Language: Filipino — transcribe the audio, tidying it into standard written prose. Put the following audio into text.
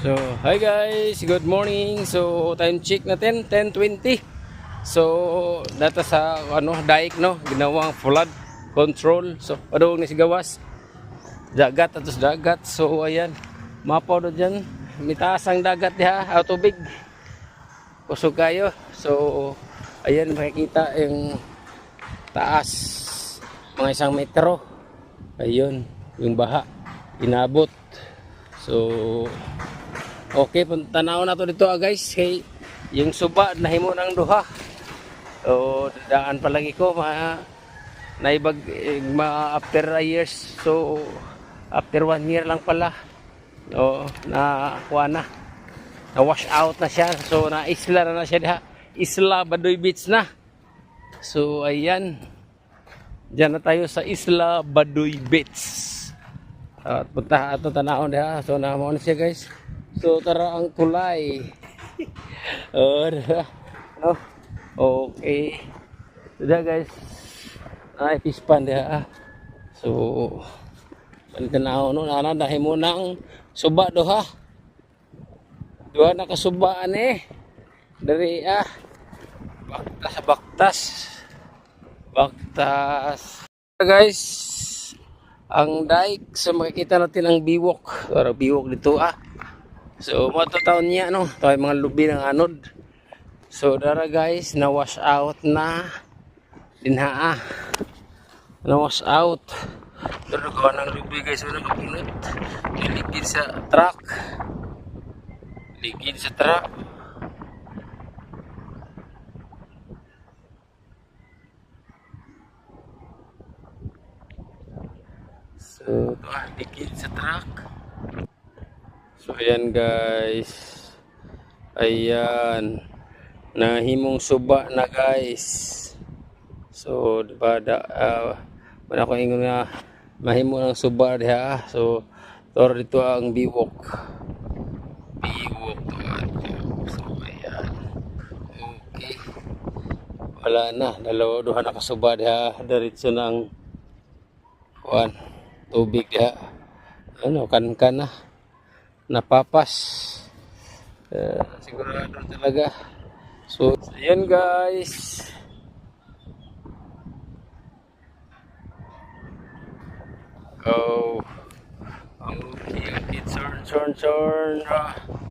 So, hi guys, good morning. So, time check natin 10:20. So, data sa dike no, ginawang flood control. So, padung ni sigawas. Dagat atos dagat. So, ayan. Mapaw do diyan. Mitaas ang dagat diha, tubig. Kusog kayo. So, ayan makikita yung taas mga 1 metro. Ayun, yung baha inabot. So, okay, tanaw na to dito guys. Hey, yung suba nahimo ng duha. So, daan pa lagi ko naibag after a years. So, after 1 year lang pala. O, na kuha na. Na wash out na siya. So, na isla na siya diha. Isla Baduy Beach na. So, ayan. Diyan na tayo sa Isla Baduy Beach. At punta ato tanawon diha. So, na mo na siya guys. So, tara ang tulay. No? Okay. So, diha guys. Ay, pispan diha. So, panitanaw no. Nana, dahil mo ng suba doha. Duha nakasubaan Dari baktas sa baktas. Baktas. Guys, ang dike, so makikita natin ang biwok. Para biwok dito So matataon niya no, tayo mga lubi ng anod. So dara guys, na wash out na dinha na wash out. Pero gawa ng lubi guys, wala mapinot. Ligid sa truck. Ligid sa truck. So, ligid sa truck. So, ayan guys. Ayan. Nahimong suba na guys. So, diba wala ko ingon na mahimo ng suba diha. So, toro dito ang biwok. Biwok. So, ayan. Okay. Wala na. Duha na kasuba diha. Diretso ng kuan. Tubig diha. Kan na. Napapas. Sigurado talaga. So, ayan guys. Oh. Okay, turn.